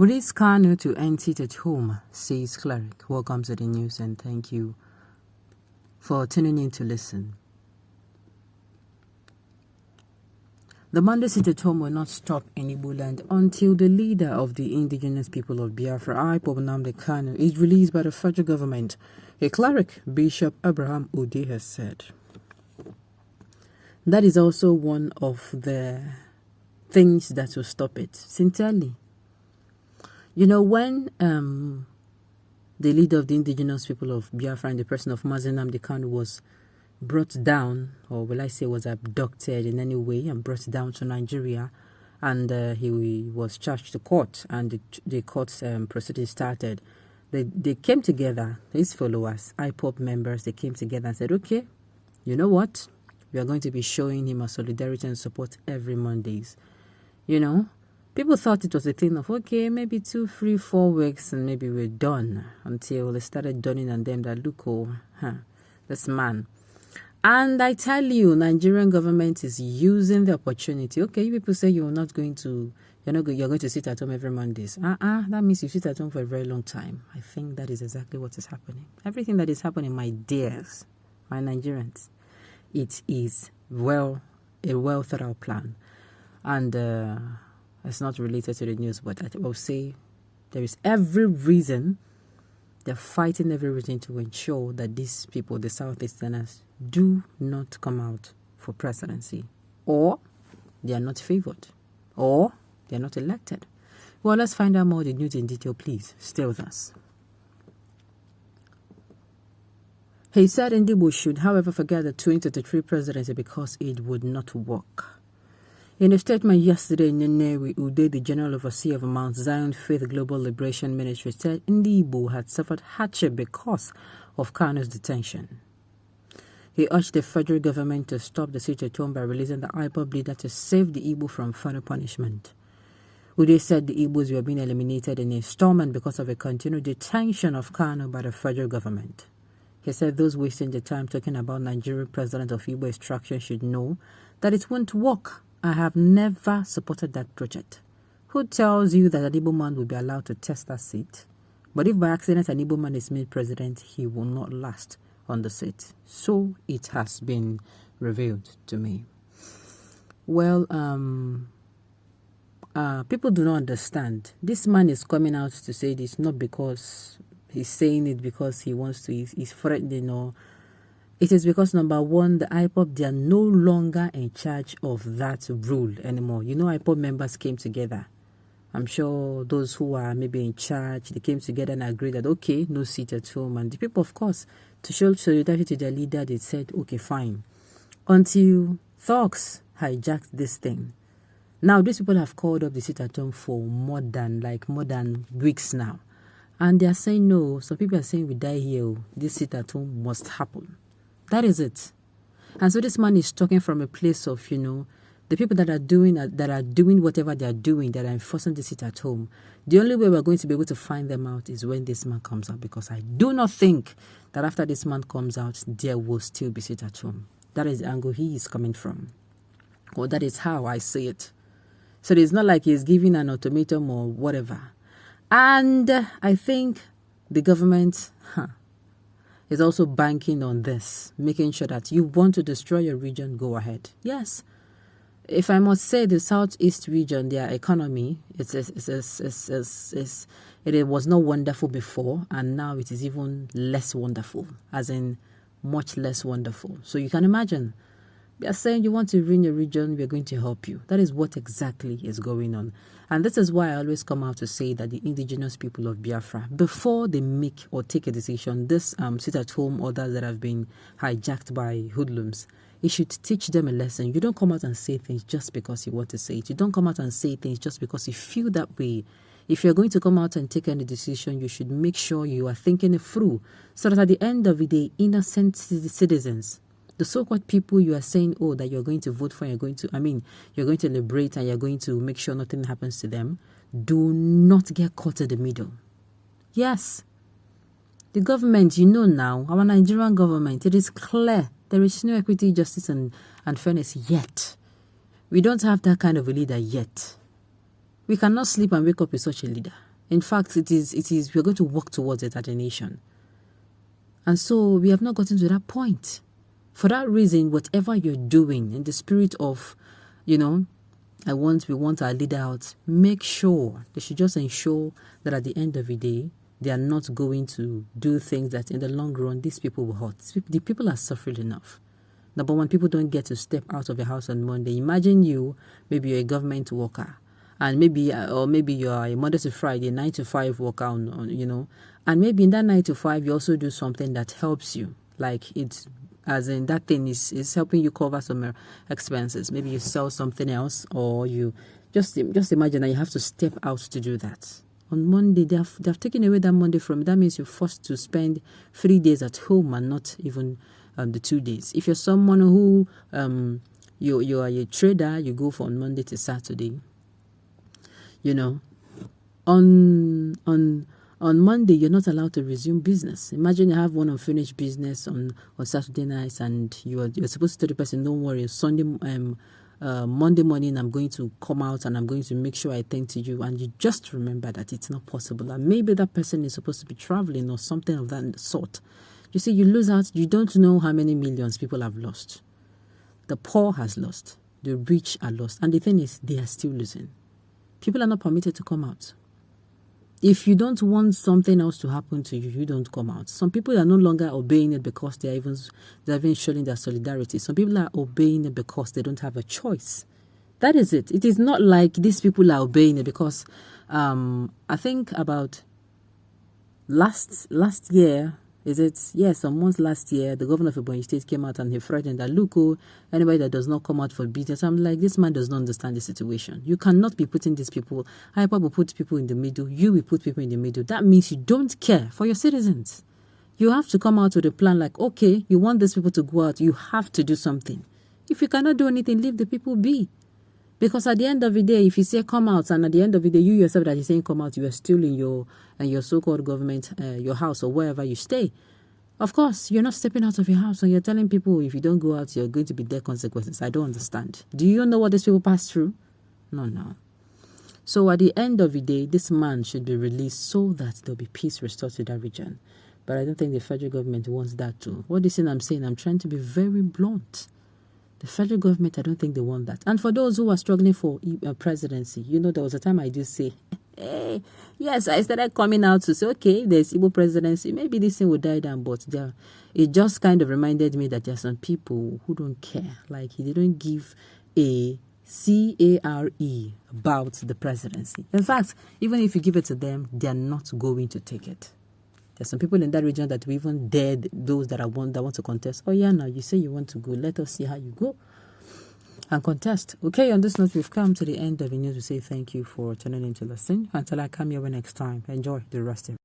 Release Kanu to end it at home, says Cleric. Welcome to the news and thank you for tuning in to listen. The Monday sit at home will not stop in Igbo land until the leader of the indigenous people of Biafra, Nnamdi Kanu, is released by the federal government. A cleric, Bishop Abraham Ode, has said. That is also one of the things that will stop it. Sincerely. You know, when the leader of the indigenous people of Biafra in the person of Nnamdi Kanu was brought down, or will I say was abducted in any way and brought down to Nigeria, and he was charged to court, and the court's proceedings started, they came together, his followers, IPOP members, they came together and said, okay, you know what? We are going to be showing him our solidarity and support every Mondays. You know? People thought it was a thing of, okay, maybe 2, 3, 4 weeks and maybe we're done, until they started dawning on them that, look, this man. And I tell you, Nigerian government is using the opportunity. Okay, you people say you're going to sit at home every Mondays. That means you sit at home for a very long time. I think that is exactly what is happening. Everything that is happening, my dears, my Nigerians, it is a well thought out plan. And it's not related to the news, but I will say there is every reason, they're fighting every reason to ensure that these people, the Southeasterners, do not come out for presidency, or they are not favored, or they are not elected. Well, let's find out more of the news in detail, please. Stay with us. He said Nnamdi should, however, forget the 2023 presidency because it would not work. In a statement yesterday, Nnamdi Ude, the General Overseer of Mount Zion Faith Global Liberation Ministry, said Nnamdi had suffered hardship because of Kanu's detention. He urged the federal government to stop the sit-at-home by releasing the IPOB leader to save the Igbo from further punishment. Ude said the Igbos were being eliminated in installment because of a continued detention of Kanu by the federal government. He said those wasting their time talking about Nigerian president of Igbo extraction should know that it won't work. I have never supported that project. Who tells you that an Igbo man will be allowed to test that seat? But if by accident an Igbo man is made president, he will not last on the seat. So it has been revealed to me. Well, people do not understand. This man is coming out to say this not because he's saying it because he wants to, he's threatening, or it is because, number one, the IPOB, they are no longer in charge of that rule anymore. You know, IPOB members came together. I'm sure those who are maybe in charge, they came together and agreed that, okay, no seat at home. And the people, of course, to show solidarity to their leader, they said, okay, fine. Until thugs hijacked this thing. Now, these people have called up the sit at home for more than weeks now. And they are saying, no, some people are saying we die here. This sit at home must happen. That is it. And so this man is talking from a place of, you know, the people that are doing whatever they are doing, that are enforcing the sit at home. The only way we're going to be able to find them out is when this man comes out, because I do not think that after this man comes out, there will still be sit at home. That is the angle he is coming from. Or that is how I see it. So it's not like he's giving an ultimatum or whatever. And I think the government is also banking on this, making sure that you want to destroy your region, go ahead. Yes. If I must say, the Southeast region, their economy, it was not wonderful before, and now it is even less wonderful, as in much less wonderful. So you can imagine, they are saying you want to ruin your region, we are going to help you. That is what exactly is going on. And this is why I always come out to say that the indigenous people of Biafra, before they make or take a decision, this sit-at-home orders that have been hijacked by hoodlums, it should teach them a lesson. You don't come out and say things just because you want to say it. You don't come out and say things just because you feel that way. If you're going to come out and take any decision, you should make sure you are thinking it through, so that at the end of the day, innocent citizens, the so-called people you are saying, oh, that you're going to vote for, you're going to liberate and you're going to make sure nothing happens to them, do not get caught in the middle. Yes. The government, you know now, our Nigerian government, it is clear there is no equity, justice, and fairness yet. We don't have that kind of a leader yet. We cannot sleep and wake up with such a leader. In fact, we're going to work towards it as a nation. And so we have not gotten to that point. For that reason, whatever you're doing in the spirit of, we want our leader out, make sure, they should just ensure that at the end of the day, they are not going to do things that in the long run, these people will hurt. The people are suffering enough. Number one, people don't get to step out of the house on Monday. Imagine maybe you're a government worker, and maybe you are a Monday to Friday, 9 to 5 worker, and maybe in that 9 to 5, you also do something that helps you. Like it's, as in that thing is helping you cover some expenses. Maybe you sell something else, or you just imagine that you have to step out to do that. On Monday, they have taken away that Monday from you. That means you're forced to spend 3 days at home and not even the 2 days. If you're someone who you are a trader, you go from Monday to Saturday. On Monday you're not allowed to resume business. Imagine you have one unfinished business on Saturday nights, and you're supposed to tell the person, don't worry, Monday morning I'm going to come out and I'm going to make sure I attend to you, and you just remember that it's not possible, and maybe that person is supposed to be traveling or something of that sort. You see, you lose out. You don't know how many millions people have lost. The poor has lost. The rich are lost. And the thing is, they are still losing. People are not permitted to come out. If you don't want something else to happen to you, you don't come out. Some people are no longer obeying it because they're even showing their solidarity. Some people are obeying it because they don't have a choice. That is it. It is not like these people are obeying it because I think about last year, some months last year, the governor of Ebonyi State came out and he threatened that, look, anybody that does not come out for business, I'm like, this man does not understand the situation. You cannot be putting these people, IPOB will put people in the middle, you will put people in the middle. That means you don't care for your citizens. You have to come out with a plan like, okay, you want these people to go out, you have to do something. If you cannot do anything, leave the people be. Because at the end of the day, if you say come out, and at the end of the day, you yourself that you're saying come out, you are still in your so-called government, your house or wherever you stay. Of course, you're not stepping out of your house and you're telling people if you don't go out, you're going to be there consequences. I don't understand. Do you know what these people pass through? No. So at the end of the day, this man should be released so that there'll be peace restored to that region. But I don't think the federal government wants that too. What is it I'm saying? I'm trying to be very blunt. The federal government, I don't think they want that. And for those who are struggling for presidency, there was a time I do say, hey, yes, I started coming out to say, okay, there's Igbo presidency. Maybe this thing will die down, but it just kind of reminded me that there are some people who don't care. Like, they don't give a CARE about the presidency. In fact, even if you give it to them, they are not going to take it. There's some people in that region that we even dared those that want to contest. Oh yeah, now you say you want to go. Let us see how you go and contest. Okay, on this note, we've come to the end of the news. We say thank you for tuning in to listen. Until I come your way next time, enjoy the rest of it.